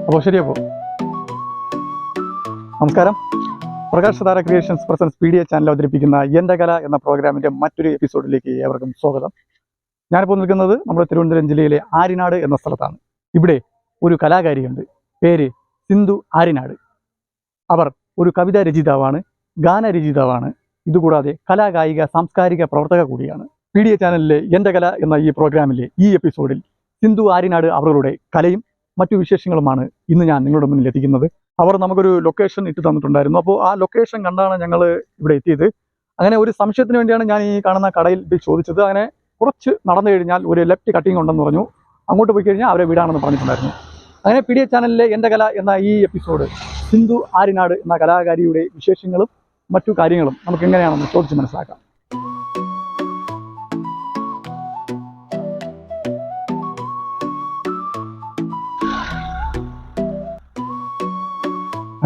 അപ്പോൾ ശരിയപ്പോൾ നമസ്കാരം. Prakash Thara creations presents P D A channel അവതരിപ്പിക്കുന്ന എൻ്റെ കല എന്ന പ്രോഗ്രാമിൻ്റെ മറ്റൊരു എപ്പിസോഡിലേക്ക് ഏവർക്കും സ്വാഗതം. ഞാനിപ്പോൾ നിൽക്കുന്നത് നമ്മുടെ തിരുവനന്തപുരം ജില്ലയിലെ ആര്യനാട് എന്ന സ്ഥലത്താണ്. ഇവിടെ ഒരു കലാകാരിയുണ്ട്, പേര് സിന്ധു ആര്യനാട്. അവർ ഒരു കവിതാ രചയിതാവാണ്, ഗാനരചയിതാവാണ്, ഇതുകൂടാതെ കലാകായിക സാംസ്കാരിക പ്രവർത്തക കൂടിയാണ്. പി ഡി എ ചാനലിലെ എൻ്റെ കല എന്ന ഈ പ്രോഗ്രാമിലെ ഈ എപ്പിസോഡിൽ സിന്ധു ആര്യനാട് അവരുടെ കലയും മറ്റു വിശേഷങ്ങളുമാണ് ഇന്ന് ഞാൻ നിങ്ങളുടെ മുന്നിൽ എത്തിക്കുന്നത്. അവർ നമുക്കൊരു ലൊക്കേഷൻ ഇട്ട് തന്നിട്ടുണ്ടായിരുന്നു. അപ്പോൾ ആ ലൊക്കേഷൻ കണ്ടാണ് ഞങ്ങൾ ഇവിടെ എത്തിയത്. അങ്ങനെ ഒരു സംശയത്തിന് വേണ്ടിയാണ് ഞാൻ ഈ കാണുന്ന കടയിൽ ചോദിച്ചത്. അങ്ങനെ കുറച്ച് നടന്നു കഴിഞ്ഞാൽ ഒരു ലെഫ്റ്റ് കട്ടിങ് ഉണ്ടെന്ന് പറഞ്ഞു. അങ്ങോട്ട് പോയി കഴിഞ്ഞാൽ അവരെ വീടാണെന്ന് പറഞ്ഞിട്ടുണ്ടായിരുന്നു. അങ്ങനെ പി ഡി എ ചാനലിലെ എൻ്റെ കല എന്ന ഈ എപ്പിസോഡ് സിന്ധു ആര്യനാട് എന്ന കലാകാരിയുടെ വിശേഷങ്ങളും മറ്റു കാര്യങ്ങളും നമുക്ക് എങ്ങനെയാണെന്ന് ചോദിച്ച് മനസ്സിലാക്കാം.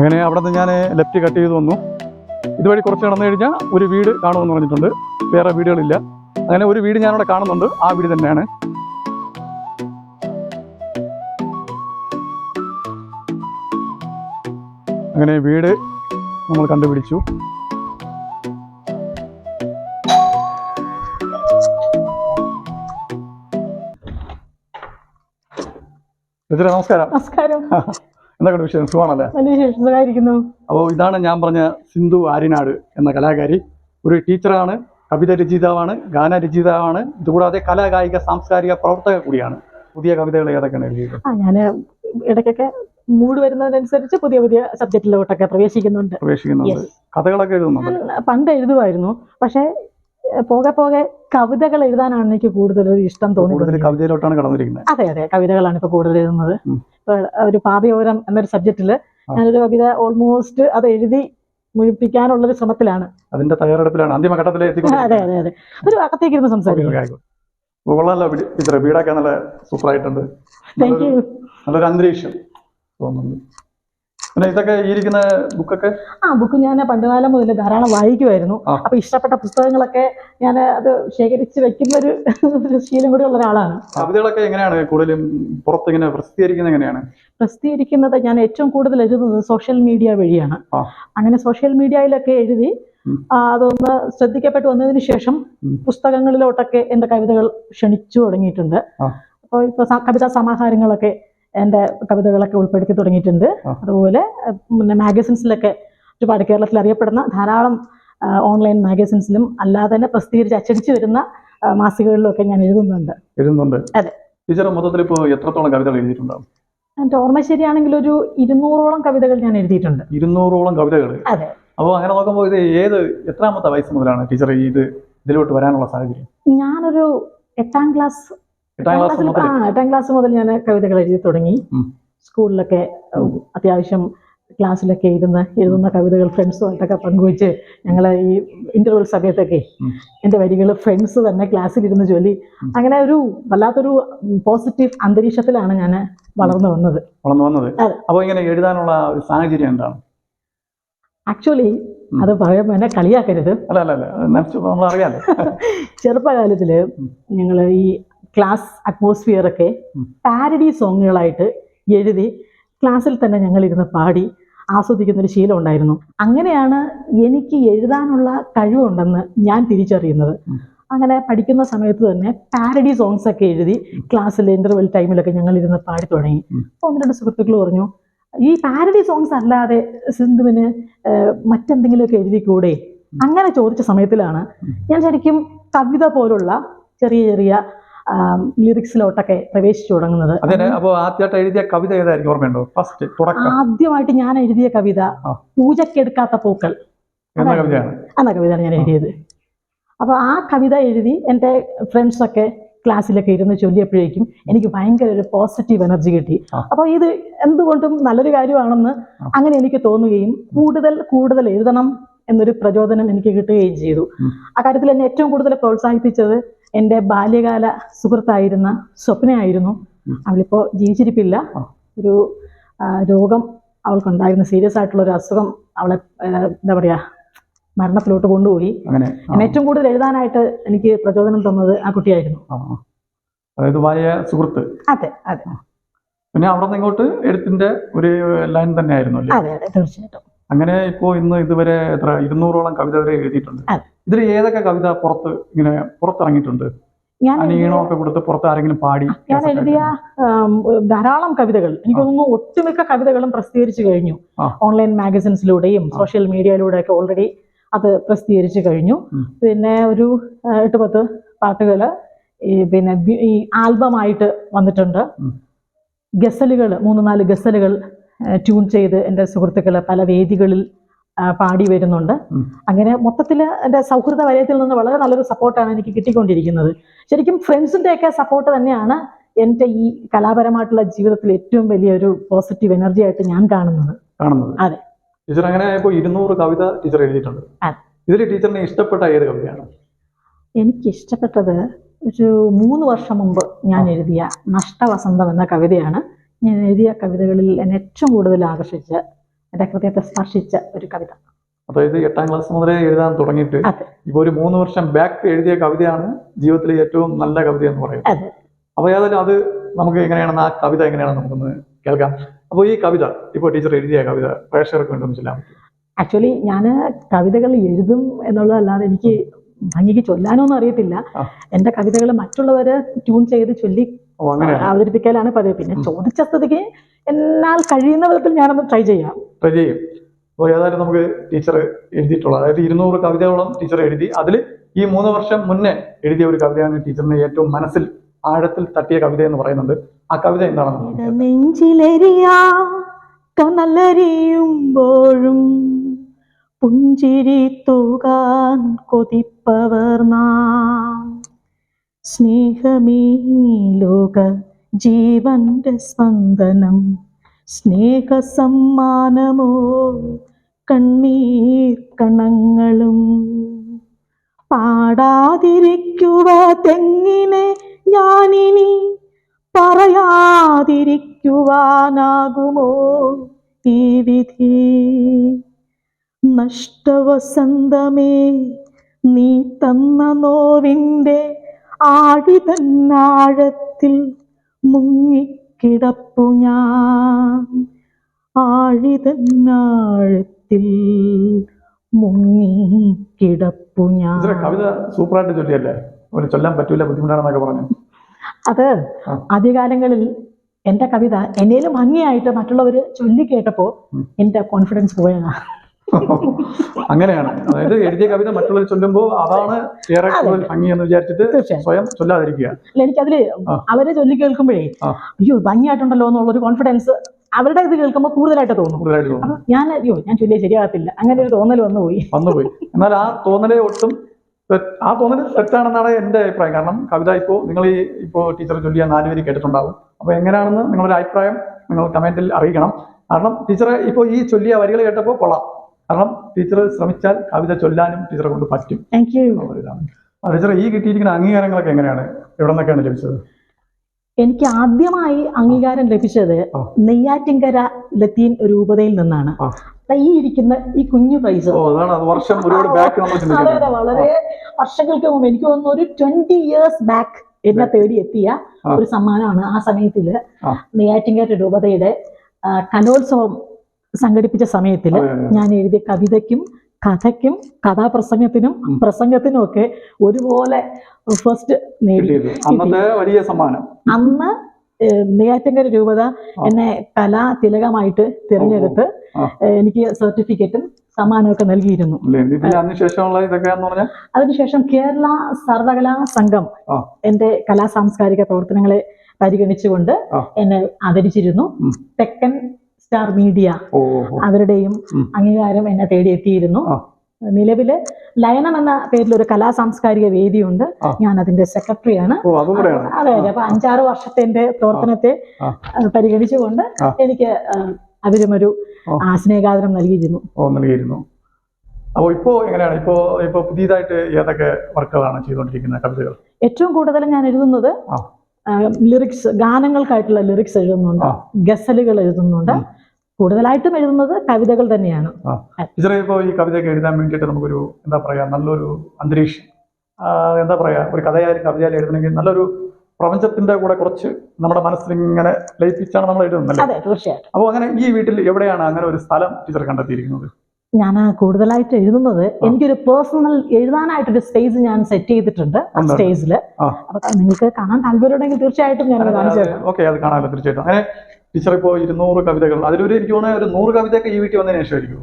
അങ്ങനെ അവിടെ നിന്ന് ഞാൻ ലെഫ്റ്റ് കട്ട് ചെയ്ത് വന്നു. ഇതുവഴി കുറച്ച് നടന്നു കഴിഞ്ഞാൽ ഒരു വീട് കാണുമെന്ന് പറഞ്ഞിട്ടുണ്ട്. വേറെ വീടുകളില്ല. അങ്ങനെ ഒരു വീട് ഞാനവിടെ കാണുന്നുണ്ട്. ആ വീട് തന്നെയാണ്. അങ്ങനെ വീട് നമ്മൾ കണ്ടുപിടിച്ചു. നമസ്കാരം. നമസ്കാരം. എന്തൊക്കെ വിഷയം? സുഖമാണല്ലേ? സുഖമായിരിക്കുന്നു. അപ്പോൾ ഇതാണ് ഞാൻ പറഞ്ഞ സിന്ധു ആര്യനാട് എന്ന കലാകാരി. ഒരു ടീച്ചറാണ്, കവിത രചയിതാവാണ്, ഗാനരചയിതാവാണ്, ഇതുകൂടാതെ കലാകായിക സാംസ്കാരിക പ്രവർത്തക കൂടിയാണ്. പുതിയ കവിതകൾ ഏതൊക്കെയാണ് എഴുതിയത്? ഞാൻ ഇടയ്ക്കൊക്കെ മൂഡ് വരുന്നതിനനുസരിച്ച് പുതിയ പുതിയ സബ്ജക്റ്റിലോട്ടൊക്കെ പ്രവേശിക്കുന്നുണ്ട്. കഥകളൊക്കെ എഴുതുന്നുണ്ട്? പണ്ട് എഴുതുമായിരുന്നു, പക്ഷേ പോകെ പോകെ കവിതകൾ എഴുതാനാണ് എനിക്ക് കൂടുതൽ ഇഷ്ടം തോന്നുന്നത്. കവിതയിലോട്ടാണ് കടന്നിരിക്കുന്നത്? അതെ അതെ, കവിതകളാണ് ഇപ്പൊ കൂടുതൽ എഴുതുന്നത്. ഇപ്പൊ ഒരു പാതയോരം എന്നൊരു സബ്ജക്റ്റില് ഞാനൊരു കവിത ഓൾമോസ്റ്റ് അത് എഴുതി മുഴിപ്പിക്കാനുള്ളൊരു ശ്രമത്തിലാണ്. അതിന്റെ തയ്യാറെടുപ്പിലാണ്, അന്തിമഘട്ടത്തിലേക്ക്. അതെ അതെ അതെ, ഒരു അകത്തേക്ക് ഇരുന്ന് സംസാരിക്കും. വീടൊക്കെ നല്ല സൂപ്പറായിട്ടുണ്ട്. Thank you. നല്ലൊരു അന്തരീക്ഷം തോന്നുന്നുണ്ട്. പിന്നെ ഇതൊക്കെ ഇരിക്കുന്ന ബുക്കൊക്കെ? ബുക്ക് ഞാൻ പണ്ടുകാലം മുതൽ ധാരാളം വായിക്കുമായിരുന്നു. അപ്പൊ ഇഷ്ടപ്പെട്ട പുസ്തകങ്ങളൊക്കെ ഞാൻ അത് ശേഖരിച്ച് വെക്കുന്ന ഒരു ശീലം കൂടി ഉള്ള ഒരാളാണ്. കവിതകളൊക്കെ എങ്ങനെയാണ് കൂടുതലും പുറത്ത് ഇങ്ങനെ പ്രസിദ്ധീകരിക്കുന്നത്? എങ്ങനെയാണ് പ്രസിദ്ധീകരിക്കുന്നത്? ഞാൻ ഏറ്റവും കൂടുതൽ എഴുതുന്നത് സോഷ്യൽ മീഡിയ വഴിയാണ്. അങ്ങനെ സോഷ്യൽ മീഡിയയിലൊക്കെ എഴുതി അതൊന്ന് ശ്രദ്ധിക്കപ്പെട്ടു വന്നതിന് ശേഷം പുസ്തകങ്ങളിലോട്ടൊക്കെ എൻ്റെ കവിതകൾ ക്ഷണിച്ചു തുടങ്ങിയിട്ടുണ്ട്. അപ്പോൾ ഇപ്പൊ കവിതാ സമാഹാരങ്ങളൊക്കെ എൻ്റെ കവിതകളൊക്കെ ഉൾപ്പെടുത്തി തുടങ്ങിയിട്ടുണ്ട്. അതുപോലെ പിന്നെ മാഗസിൻസിലൊക്കെ ഒരുപാട് കേരളത്തിൽ അറിയപ്പെടുന്ന ധാരാളം ഓൺലൈൻ മാഗസിൻസിലും അല്ലാതെ തന്നെ പ്രസിദ്ധീകരിച്ച് അച്ചടിച്ചു വരുന്ന മാസികകളിലൊക്കെ ഞാൻ എഴുതുന്നുണ്ട്. അതെ. ടീച്ചർ മൊത്തത്തിൽ ഇപ്പോൾ എത്രത്തോളം കവിതകൾ എഴുതിയിട്ടുണ്ടാവും? എൻ്റെ ഓർമ്മ ശരിയാണെങ്കിൽ ഒരു 200ഓളം കവിതകൾ ഞാൻ എഴുതിയിട്ടുണ്ട്. 200ഓളം കവിതകൾ? അതെ. അപ്പോൾ അങ്ങനെ നോക്കുമ്പോൾ ഇത് എത്രാമത്തെ വയസ്സ് മുതലാണ് ടീച്ചർ ഇതിലോട്ട് വരാനുള്ള സാഹചര്യം? ഞാനൊരു 8ാം ക്ലാസ് മുതൽ ഞാൻ കവിതകൾ എഴുതി തുടങ്ങി. സ്കൂളിലൊക്കെ അത്യാവശ്യം ക്ലാസ്സിലൊക്കെ എഴുതുന്ന കവിതകൾ ഫ്രണ്ട്സുമായിട്ടൊക്കെ പങ്കുവെച്ച് ഞങ്ങൾ ഈ ഇന്റർവെൽ സമയത്തൊക്കെ എൻ്റെ വരികൾ ഫ്രണ്ട്സ് തന്നെ ക്ലാസ്സിലിരുന്ന് ചൊല്ലി, അങ്ങനെ ഒരു വല്ലാത്തൊരു പോസിറ്റീവ് അന്തരീക്ഷത്തിലാണ് ഞാൻ വളർന്നു വന്നത്. അപ്പോൾ ഇങ്ങനെ എഴുതാനുള്ള ഒരു സാഹചര്യം എന്താണ്? ആക്ച്വലി അത് പറയുമ്പോൾ എന്നെ കളിയാക്കരുത്. ചെറുപ്പകാലത്തില് ഞങ്ങൾ ഈ ക്ലാസ് അറ്റ്മോസ്ഫിയർ ഒക്കെ പാരഡി സോങ്ങുകളായിട്ട് എഴുതി ക്ലാസ്സിൽ തന്നെ ഞങ്ങളിരുന്ന് പാടി ആസ്വദിക്കുന്നൊരു ശീലം ഉണ്ടായിരുന്നു. അങ്ങനെയാണ് എനിക്ക് എഴുതാനുള്ള കഴിവുണ്ടെന്ന് ഞാൻ തിരിച്ചറിയുന്നത്. അങ്ങനെ പഠിക്കുന്ന സമയത്ത് തന്നെ പാരഡി സോങ്സ് ഒക്കെ എഴുതി ക്ലാസ്സിൽ ഇന്റർവെൽ ടൈമിലൊക്കെ ഞങ്ങളിരുന്ന് പാടി തുടങ്ങി. അപ്പോൾ 1-2 സുഹൃത്തുക്കൾ പറഞ്ഞു, ഈ പാരഡി സോങ്സ് അല്ലാതെ സിന്ധുവിന് മറ്റെന്തെങ്കിലുമൊക്കെ എഴുതിക്കൂടെ? അങ്ങനെ ചോദിച്ച സമയത്തിലാണ് ഞാൻ ശരിക്കും കവിത പോലുള്ള ചെറിയ ചെറിയ ലിറിക്സിലോട്ടൊക്കെ പ്രവേശിച്ചു തുടങ്ങുന്നത്. ആദ്യമായിട്ട് ഞാൻ എഴുതിയ കവിത പൂജക്കെടുക്കാത്ത പൂക്കൾ എന്ന കവിതയാണ് ഞാൻ എഴുതിയത്. അപ്പൊ ആ കവിത എഴുതി എൻ്റെ ഫ്രണ്ട്സൊക്കെ ക്ലാസ്സിലൊക്കെ ഇരുന്ന് ചൊല്ലിയപ്പോഴേക്കും എനിക്ക് ഭയങ്കര ഒരു പോസിറ്റീവ് എനർജി കിട്ടി. അപ്പോൾ ഇത് എന്തുകൊണ്ടും നല്ലൊരു കാര്യമാണെന്ന് അങ്ങനെ എനിക്ക് തോന്നുകയും കൂടുതൽ എഴുതണം എന്നൊരു പ്രചോദനം എനിക്ക് കിട്ടുകയും ചെയ്തു. ആ കാര്യത്തിൽ എന്നെ ഏറ്റവും കൂടുതൽ പ്രോത്സാഹിപ്പിച്ചത് എൻ്റെ ബാല്യകാല സുഹൃത്തായിരുന്ന സ്വപ്നയായിരുന്നു. അവളിപ്പോൾ ജീവിച്ചിരിപ്പില്ല. ഒരു രോഗം അവൾക്കുണ്ടായിരുന്ന, സീരിയസ് ആയിട്ടുള്ള ഒരു അസുഖം അവളെ എന്താ പറയുക മരണത്തിലോട്ട് കൊണ്ടുപോയി. എന്നെ ഏറ്റവും കൂടുതൽ എഴുതാനായിട്ട് എനിക്ക് പ്രചോദനം തന്നത് ആ കുട്ടിയായിരുന്നു. അതായത് സുഹൃത്ത്. അതെ അതെ. പിന്നെ അവിടെ നിന്ന് ഇങ്ങോട്ട് എഴുത്തിന്റെ ഒരു ലൈൻ തന്നെ ആയിരുന്നു അല്ലേ? അതെ അതെ തീർച്ചയായിട്ടും. അങ്ങനെ ഇപ്പോ ഇന്ന് ഇതുവരെ എത്ര 200ഓളം കവിത വരെ എഴുതിയിട്ടുണ്ട്. അതെ. ഇതിൽ ഏതൊക്കെ കവിത പുറത്തിറങ്ങിയിട്ടുണ്ട്? ഞാൻ ഈണമൊക്കെ കൊടുത്ത് പുറത്ത് ആരെങ്കിലും പാടി? ഞാൻ എഴുതിയ ധാരാളം കവിതകൾ, എനിക്ക് തോന്നുന്നു ഒട്ടുമിക്ക കവിതകളും പ്രസിദ്ധീകരിച്ചു കഴിഞ്ഞു. ഓൺലൈൻ മാഗസിൻസിലൂടെയും സോഷ്യൽ മീഡിയയിലൂടെയൊക്കെ ഓൾറെഡി അത് പ്രസിദ്ധീകരിച്ചു കഴിഞ്ഞു. പിന്നെ ഒരു 8-10 പാട്ടുകൾ പിന്നെ ഈ ആൽബമായിട്ട് വന്നിട്ടുണ്ട്. ഗസലുകൾ 3-4 ഗസലുകൾ ട്യൂൺ ചെയ്ത് എൻ്റെ സുഹൃത്തുക്കൾ പല വേദികളിൽ പാടി വരുന്നുണ്ട്. അങ്ങനെ മൊത്തത്തിൽ എൻ്റെ സൗഹൃദ വലയത്തിൽ നിന്ന് വളരെ നല്ലൊരു സപ്പോർട്ടാണ് എനിക്ക് കിട്ടിക്കൊണ്ടിരിക്കുന്നത്. ശരിക്കും ഫ്രണ്ട്സിൻ്റെ ഒക്കെ സപ്പോർട്ട് തന്നെയാണ് എൻ്റെ ഈ കലാപരമായിട്ടുള്ള ജീവിതത്തിൽ ഏറ്റവും വലിയൊരു പോസിറ്റീവ് എനർജി ആയിട്ട് ഞാൻ കാണുന്നത്. അതെ. ടീച്ചർ അങ്ങനെ ഇപ്പോൾ 200 കവിത ടീച്ചർ എഴുതിയിട്ടുണ്ട്. ഇതിൽ ടീച്ചറിന് ഇഷ്ടപ്പെട്ട ഏത് കവിതയാണ്? എനിക്ക് ഇഷ്ടപ്പെട്ടത് ഒരു 3 വർഷം മുമ്പ് ഞാൻ എഴുതിയ നഷ്ടവസന്തം എന്ന കവിതയാണ്. ഞാൻ എഴുതിയ കവിതകളിൽ എന്നെ ഏറ്റവും കൂടുതൽ ആകർഷിച്ച, എൻ്റെ ഹൃദയത്തെ സ്പർശിച്ച ഒരു കവിത. അതായത് 8ാം ക്ലാസ് മുതലേ എഴുതാൻ തുടങ്ങിയിട്ട് ഇപ്പൊ ഒരു 3 വർഷം ബാക്ക് എഴുതിയ കവിതയാണ് ജീവിതത്തിലെ ഏറ്റവും നല്ല കവിത എന്ന് പറയുന്നത്. അപ്പൊ ഏതായാലും അത് നമുക്ക് എങ്ങനെയാണെന്ന്, ആ കവിത എങ്ങനെയാണെന്ന് നമുക്കൊന്ന് കേൾക്കാം. അപ്പോൾ ഈ കവിത ഇപ്പോൾ ടീച്ചർ എഴുതിയ കവിത പ്രേക്ഷകർക്ക് വേണ്ടി ഒന്ന് ചൊല്ലാൻ പറ്റും? ആക്ച്വലി ഞാൻ കവിതകൾ എഴുതും എന്നുള്ളതല്ലാതെ എനിക്ക് ഭംഗിക്ക് ചൊല്ലാനൊന്നും അറിയത്തില്ല. എൻ്റെ കവിതകൾ മറ്റുള്ളവര് ട്യൂൺ ചെയ്ത് ചൊല്ലി അവതരിപ്പിക്കലാണ് പതിവ്. പിന്നെ ചോദിച്ച സ്ഥിതിക്ക് എന്നാൽ കഴിയുന്ന വിധത്തിൽ ഞാനൊന്ന് ട്രൈ ചെയ്യും. അപ്പോൾ ഏതായാലും നമുക്ക് ടീച്ചർ എഴുതിയിട്ടുള്ള, അതായത് 200 കവിതയോളം ടീച്ചർ എഴുതി. അതിൽ ഈ 3 വർഷം മുന്നേ എഴുതിയ ഒരു കവിതയാണ് ടീച്ചറിന് ഏറ്റവും മനസ്സിൽ ആഴത്തിൽ തട്ടിയ കവിത എന്ന് പറയുന്നുണ്ട്. ആ കവിത എന്താണെന്ന്? നെഞ്ചിലെരിയാ കനലരിയുമ്പോഴും പുഞ്ചിരി തൂകാൻ കൊതിപ്പവർ നാം, സ്നേഹമീ ലോക ജീവന്റെ സ്പന്ദനം, സ്നേഹസമ്മാനമോ കണ്ണീർ കണങ്ങളും, പാടാതിരിക്കുക തെങ്ങിനെ ഞാനിനി, പറയാതിരിക്കുവാനാകുമോ ഈ വിധി, നഷ്ടവസന്തമേ നീ തന്ന നോവിൻ്റെ ആഴിതന്നാഴത്തിൽ മുങ്ങിക്കിടപ്പു ഞാൻ, ആഴിതന്നാഴത്തിൽ മുങ്ങിക്കിടപ്പു ഞാൻ. കവിത സൂപ്പറായിട്ട് ചൊല്ലിയല്ലേ? ചൊല്ലാൻ പറ്റൂല, ബുദ്ധിമുട്ടാണെന്നൊക്കെ പറഞ്ഞു. അത് ആദ്യകാലങ്ങളിൽ എൻ്റെ കവിത എന്നേലും ഭംഗിയായിട്ട് മറ്റുള്ളവർ ചൊല്ലി കേട്ടപ്പോ എൻ്റെ കോൺഫിഡൻസ് പോയതാ. അങ്ങനെയാണ്, അതായത് എഴുതിയ കവിത മറ്റുള്ളവർ ചൊല്ലുമ്പോൾ അതാണ് ഏറെ കൂടുതൽ ഭംഗി എന്ന് വിചാരിച്ചിട്ട് സ്വയം ചൊല്ലാതിരിക്കുക. എനിക്കതില് അവരെ ചൊല്ലി കേൾക്കുമ്പോഴേ അയ്യോ ഭംഗിയായിട്ടുണ്ടല്ലോ എന്നുള്ളൊരു കോൺഫിഡൻസ് അവരുടെ ഇത് കേൾക്കുമ്പോൾ കൂടുതലായിട്ട് തോന്നും. ഞാൻ ചൊല്ലിയ ശരിയാകത്തില്ല, അങ്ങനെ ഒരു തോന്നൽ വന്നുപോയി. എന്നാൽ ആ തോന്നലെ തെറ്റാണെന്നാണ് എൻ്റെ അഭിപ്രായം. കാരണം കവിത നിങ്ങൾ ഇപ്പോൾ ടീച്ചർ ചൊല്ലിയ 4 പേര് കേട്ടിട്ടുണ്ടാവും. അപ്പോൾ എങ്ങനെയാണെന്ന് നിങ്ങളുടെ അഭിപ്രായം നിങ്ങൾ കമന്റിൽ അറിയിക്കണം. കാരണം ടീച്ചറെ ഇപ്പോൾ ഈ ചൊല്ലിയ വരികൾ കേട്ടപ്പോൾ കൊള്ളാം. കാരണം ടീച്ചർ ശ്രമിച്ചാൽ കവിത ചൊല്ലാനും ടീച്ചറെ കൊണ്ട് പറ്റും. ടീച്ചറെ ഈ കിട്ടിയിരിക്കുന്ന അംഗീകാരങ്ങളൊക്കെ എങ്ങനെയാണ്, എവിടെ നിന്നൊക്കെയാണ് ലഭിച്ചത്? എനിക്ക് ആദ്യമായി അംഗീകാരം ലഭിച്ചത് നെയ്യാറ്റിൻകര ലത്തീൻ രൂപതയിൽ നിന്നാണ്. ഈ ഇരിക്കുന്ന ഈ കുഞ്ഞു പ്രൈസ് വളരെ വർഷങ്ങൾക്ക് മുമ്പ്, എനിക്ക് തോന്നുന്നു ഒരു 20 years ബാക്ക് എന്നെ തേടി എത്തിയ ഒരു സമ്മാനമാണ്. ആ സമയത്തില് നെയ്യാറ്റിൻകര രൂപതയുടെ കലോത്സവം സംഘടിപ്പിച്ച സമയത്തില് ഞാൻ എഴുതിയ കവിതയ്ക്കും കഥയ്ക്കും കഥാപ്രസംഗത്തിനും പ്രസംഗത്തിനും ഒക്കെ ഒരുപോലെ ഫസ്റ്റ് നേടി. വലിയ സമ്മാനം. അന്ന് നെയ്യാറ്റിൻകര രൂപത എന്നെ കലാ തിലകമായിട്ട് തിരഞ്ഞെടുത്ത് എനിക്ക് സർട്ടിഫിക്കറ്റും സമ്മാനമൊക്കെ നൽകിയിരുന്നു. അതിനുശേഷം കേരള സർവകലാ സംഘം എന്റെ കലാ സാംസ്കാരിക പ്രവർത്തനങ്ങളെ പരിഗണിച്ചുകൊണ്ട് എന്നെ ആദരിച്ചിരുന്നു. തെക്കൻ സ്റ്റാർ മീഡിയ അവരുടെയും അംഗീകാരം എന്നെ തേടിയെത്തിയിരുന്നു. നിലവില് ലയനം എന്ന പേരിൽ ഒരു കലാ സാംസ്കാരിക വേദിയുണ്ട്, ഞാൻ അതിന്റെ സെക്രട്ടറിയാണ്. അതെ അതെ. അപ്പൊ 5-6 വർഷത്തെ എന്റെ പ്രവർത്തനത്തെ പരിഗണിച്ചുകൊണ്ട് എനിക്ക് അവരും ഒരു സ്നേഹാദരം നൽകിയിരുന്നു. അപ്പോൾ ഇപ്പോ എങ്ങനെയാണ്, ഇപ്പോ പുതിയതായിട്ട് ഏതൊക്കെ വർക്കുകളാണ് ചെയ്തുകൊണ്ടിരിക്കുന്നത് കവിതകൾ? ഏറ്റവും കൂടുതൽ ഞാൻ എഴുതുന്നത് ലിറിക്സ്, ഗാനങ്ങൾക്കായിട്ടുള്ള ലിറിക്സ് എഴുതുന്നുണ്ട്, ഗസലുകൾ എഴുതുന്നുണ്ട്. കൂടുതലായിട്ടും എഴുതുന്നത് കവിതകൾ തന്നെയാണ്. ഇപ്പോൾ ഈ കവിതയൊക്കെ എഴുതാൻ വേണ്ടിയിട്ട് നമുക്കൊരു എന്താ പറയാ, നല്ലൊരു അന്തരീക്ഷം, എന്താ പറയാ, ഒരു കഥയായാലും കവിതയായാലും എഴുതണമെങ്കിൽ നല്ലൊരു പ്രപഞ്ചത്തിന്റെ കൂടെ കുറച്ച് നമ്മുടെ മനസ്സിൽ ഇങ്ങനെ ലയിപ്പിച്ചാണ് നമ്മൾ എഴുതുന്നത്. അതെ, തീർച്ചയായിട്ടും. അപ്പോൾ അങ്ങനെ ഈ വീട്ടിൽ എവിടെയാണ് അങ്ങനെ ഒരു സ്ഥലം ടീച്ചർ കണ്ടെത്തിയിരിക്കുന്നത്? ഞാൻ കൂടുതലായിട്ട് എഴുതുന്നത് എനിക്കൊരു പേഴ്സണൽ എഴുതാനായിട്ടൊരു സ്പേസ് ഞാൻ സെറ്റ് ചെയ്തിട്ടുണ്ട് സ്റ്റേജിൽ. അപ്പൊ നിങ്ങൾക്ക് കാണാൻ താല്പര്യമുണ്ടെങ്കിൽ തീർച്ചയായിട്ടും ഞാൻ കാണിച്ചു തരാം. ഓക്കെ, അത് കാണാമല്ലോ, തീർച്ചയായിട്ടും. അങ്ങനെ ടീച്ചർ ഇപ്പോൾ 200 കവിതകൾ, അതിലൊരു എനിക്ക് തോന്നുന്നത് ഒരു 100 കവിതയൊക്കെ ഈ വീട്ടിൽ വന്നതിന് ശേഷമായിരിക്കും.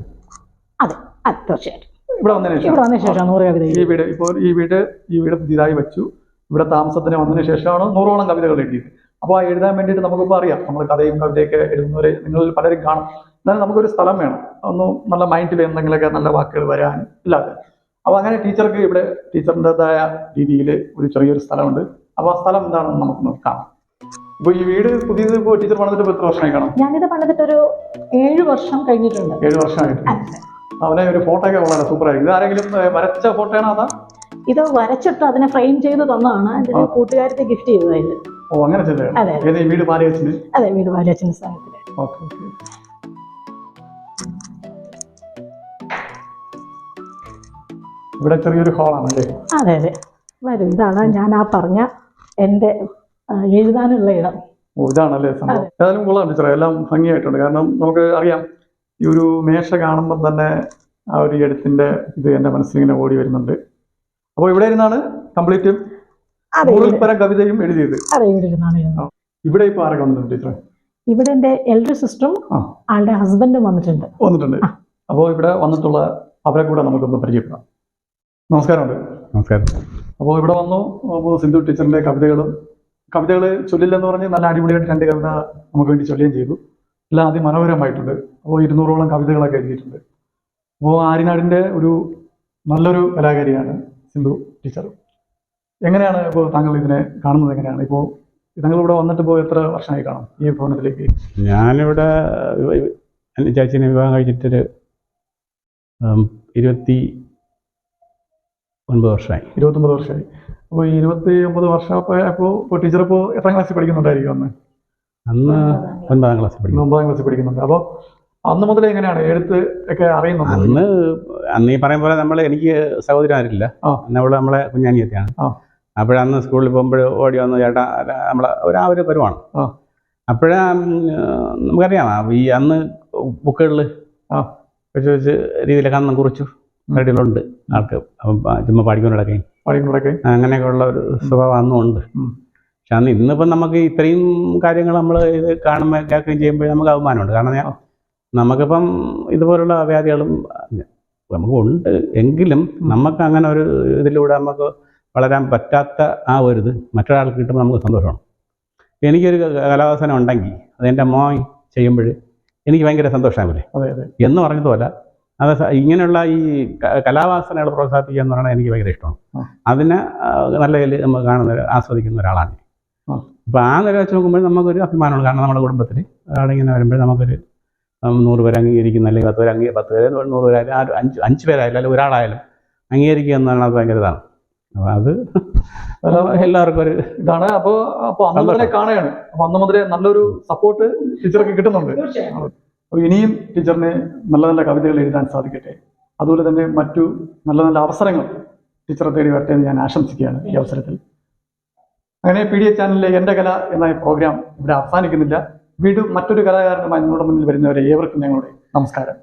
അതെ അതെ, തീർച്ചയായിട്ടും ഇവിടെ വന്നതിന് ശേഷം 100 കവിത. ഈ വീട് പുതിയതായി വെച്ചു, ഇവിടെ താമസത്തിന് വന്നതിന് ശേഷമാണ് 100ഓളം കവിതകൾ എഴുതിയത്. അപ്പോൾ ആ എഴുതാൻ വേണ്ടിയിട്ട് നമുക്കിപ്പോൾ അറിയാം, നമ്മൾ കഥയും കവിതയൊക്കെ എഴുതുന്നവരെ നിങ്ങളിൽ പലരും കാണും. എന്നാലും നമുക്കൊരു സ്ഥലം വേണം, ഒന്നും നല്ല മൈൻഡിൽ എന്തെങ്കിലുമൊക്കെ നല്ല വാക്കുകൾ വരാൻ ഇല്ലാതെ. അപ്പോൾ അങ്ങനെ ടീച്ചർക്ക് ഇവിടെ ടീച്ചറിൻ്റെതായ രീതിയിൽ ഒരു ചെറിയൊരു സ്ഥലമുണ്ട്. അപ്പോൾ ആ സ്ഥലം എന്താണെന്ന് നമുക്ക് കാണാം. ഇപ്പോൾ ഈ വീട് പുതിയത് ഇപ്പോൾ ടീച്ചർ പണിതിട്ട് എത്ര വർഷമായി കാണും? ഞാനിത് പണിതിട്ടൊരു 7 വർഷം കഴിഞ്ഞിട്ടുണ്ട്. 7 വർഷമായിട്ട്. അവനെ ഒരു ഫോട്ടോ ഒക്കെ വളരെ സൂപ്പറായിരിക്കും. ഇത് ആരെങ്കിലും വരച്ച ഫോട്ടോയാണോ അതാ? ഇത് വരച്ചിട്ട് അതിനെ ഫ്രെയിം ചെയ്ത് തന്നതാണ്. എൻ്റെ കൂട്ടുകാരത്തെ ഗിഫ്റ്റ് ചെയ്തതായത്. ഓ, അങ്ങനെ ചെയ്തതാണ്. അതെ, വീട് പാലിയച്ഛന്. അതെ, വീട് പാലിയച്ഛൻ്റെ സ്ഥാനത്തിൽ. Okay okay. ഇവിടെ ചെറിയൊരു ഹാളാണ് അല്ലേ? അതെ അതെ, വരും. ഇതാണ് ഞാൻ ആ പറഞ്ഞ എൻ്റെ എഴുതാനുള്ള ഇടം. ഓ, ഇതാണല്ലേ സംഭവം. ഏതായാലും കൊള്ളാം ടീച്ചറെ, എല്ലാം ഭംഗിയായിട്ടുണ്ട്. കാരണം നമുക്ക് അറിയാം, ഈ ഒരു മേശ കാണുമ്പോൾ തന്നെ ആ ഒരു എഴുത്തിന്റെ ഇത് എൻ്റെ മനസ്സിലിങ്ങനെ ഓടി വരുന്നുണ്ട്. അപ്പോൾ ഇവിടെ ഇരുന്നാണ് കംപ്ലീറ്റ് 100 കവിതയും എഴുതിയത്. അതെ, ഇവിടെ ഇരുന്നാണ് എഴുതുന്നത്. ഇവിടെ ഇപ്പോൾ ആരൊക്കെ വന്നിട്ടുണ്ട് ടീച്ചറെ? ഇവിടെ എൻ്റെ എൽഡർ സിസ്റ്ററും ആളുടെ ഹസ്ബൻഡും വന്നിട്ടുണ്ട്. അപ്പോൾ ഇവിടെ വന്നിട്ടുള്ള അവരെ കൂടെ നമുക്കൊന്ന് പരിചയപ്പെടാം. നമസ്കാരമുണ്ട്. നമസ്കാരം. അപ്പോൾ ഇവിടെ വന്നു. അപ്പോൾ സിന്ധു ടീച്ചറിന്റെ കവിതകൾ ചൊല്ലില്ലെന്ന് പറഞ്ഞ് നല്ല അടിപൊളിയായിട്ട് 2 കവിത നമുക്ക് വേണ്ടി ചൊല്ലുകയും ചെയ്തു. എല്ലാം അതിമനോഹരമായിട്ടുണ്ട്. അപ്പോൾ 200ഓളം കവിതകളൊക്കെ എഴുതിയിട്ടുണ്ട്. അപ്പോൾ ആര്യനാടിൻ്റെ ഒരു നല്ലൊരു കലാകാരിയാണ് സിന്ധു ടീച്ചർ. എങ്ങനെയാണ് ഇപ്പോൾ താങ്കൾ ഇതിനെ കാണുന്നത്? എങ്ങനെയാണ് ഇപ്പോൾ താങ്കളിവിടെ വന്നിട്ട് ഇപ്പോൾ എത്ര വർഷമായി കാണും ഈ ഭവനത്തിലേക്ക്? ഞാനിവിടെ എൻ്റെ ചേച്ചീനെ വിവാഹം കഴിച്ചിട്ടൊരു 29 വർഷമായി. 29 വർഷമായി. അപ്പോൾ 29 വർഷമായപ്പോൾ ടീച്ചർ ഇപ്പോൾ എത്രാം ക്ലാസ്സിൽ പഠിക്കുന്നുണ്ടായിരിക്കും? അന്ന് 9ാം ക്ലാസ്സിൽ പഠിക്കുന്നു. 9ാം ക്ലാസ്സിൽ പഠിക്കുന്നുണ്ട്. അപ്പോൾ അന്ന് മുതൽ എങ്ങനെയാണ് എഴുത്ത് ഒക്കെ അറിയുന്നത്? അന്ന് ഈ പറയും പോലെ എനിക്ക് സഹോദരൻ ആരില്ല. നമ്മളെ കുഞ്ഞാനിയത്തെയാണ്. അപ്പോഴന്ന് സ്കൂളിൽ പോകുമ്പോൾ ഓടി വന്ന് ചേട്ടാ നമ്മളെ ഒരു പരുവാണ്. അപ്പോഴാ നമുക്കറിയാം ഈ അന്ന് ബുക്കുകളിൽ വെച്ച് രീതിയിലൊക്കെ അന്ന് കുറിച്ചു റെഡികളുണ്ട് ആൾക്ക്. അപ്പം ചുമ്മാ പാടിക്കൊണ്ടിടക്കുകയും അങ്ങനെയൊക്കെ ഉള്ള ഒരു സ്വഭാവം അന്നും ഉണ്ട്. പക്ഷെ അന്ന് ഇന്നിപ്പം നമുക്ക് ഇത്രയും കാര്യങ്ങൾ നമ്മൾ ഇത് കാണുമ്പോൾ കേൾക്കുകയും ചെയ്യുമ്പോൾ നമുക്ക് അഭിമാനമുണ്ട്. കാരണം നമുക്കിപ്പം ഇതുപോലുള്ള വ്യാധികളും നമുക്ക് ഉണ്ട്, എങ്കിലും നമുക്ക് അങ്ങനെ ഒരു ഇതിലൂടെ നമുക്ക് വളരാൻ പറ്റാത്ത ആ ഒരു ഇത് മറ്റൊരാൾക്ക് കിട്ടുമ്പോൾ നമുക്ക് സന്തോഷമാണ്. എനിക്കൊരു കലാവാസന ഉണ്ടെങ്കിൽ അതെൻ്റെ മോൻ ചെയ്യുമ്പോൾ എനിക്ക് ഭയങ്കര സന്തോഷമാവില്ലേ എന്ന് പറഞ്ഞതുപോലെ അത് ഇങ്ങനെയുള്ള ഈ കലാവാസനകൾ പ്രോത്സാഹിപ്പിക്കുക എന്ന് പറയുന്നത് എനിക്ക് ഭയങ്കര ഇഷ്ടമാണ്. അതിനെ നല്ല രീതിയിൽ നമ്മൾ ആസ്വദിക്കുന്ന ഒരാളാണ്. അപ്പോൾ ആ നില വെച്ച് നോക്കുമ്പോൾ നമുക്കൊരു അഭിമാനമാണ്. കാരണം നമ്മുടെ കുടുംബത്തിൽ ഒരാളിങ്ങനെ വരുമ്പോൾ നമുക്കൊരു 100 പേര് അംഗീകരിക്കുന്ന, അല്ലെങ്കിൽ 10 പേര് 10 പേര് 100 പേരായാലും 5 പേരായാലും അല്ലെങ്കിൽ ഒരാളായാലും അംഗീകരിക്കുക എന്നാണ് ഭയങ്കര ഇതാണ്. അപ്പോൾ അത് എല്ലാവർക്കും ഒരു ഇതാണ്. അപ്പോൾ അന്ന് മുതലേ കാണുകയാണ്. അപ്പോൾ അന്ന് മുതലേ നല്ലൊരു സപ്പോർട്ട് ടീച്ചർക്ക് കിട്ടുന്നുണ്ട്. അപ്പോൾ ഇനിയും ടീച്ചറിന് നല്ല നല്ല കവിതകൾ എഴുതാൻ സാധിക്കട്ടെ. അതുപോലെ തന്നെ മറ്റു നല്ല നല്ല അവസരങ്ങൾ ടീച്ചറെ തേടി വരട്ടെ എന്ന് ഞാൻ ആശംസിക്കുകയാണ് ഈ അവസരത്തിൽ. അങ്ങനെ PDA ചാനലിലെ എൻ്റെ കല എന്ന പ്രോഗ്രാം ഇവിടെ അവസാനിക്കുന്നില്ല. വീണ്ടും മറ്റൊരു കലാകാരനുമായി നിങ്ങളുടെ മുന്നിൽ വരുന്നവരെ ഏവർക്കും ഞങ്ങളുടെ നമസ്കാരം.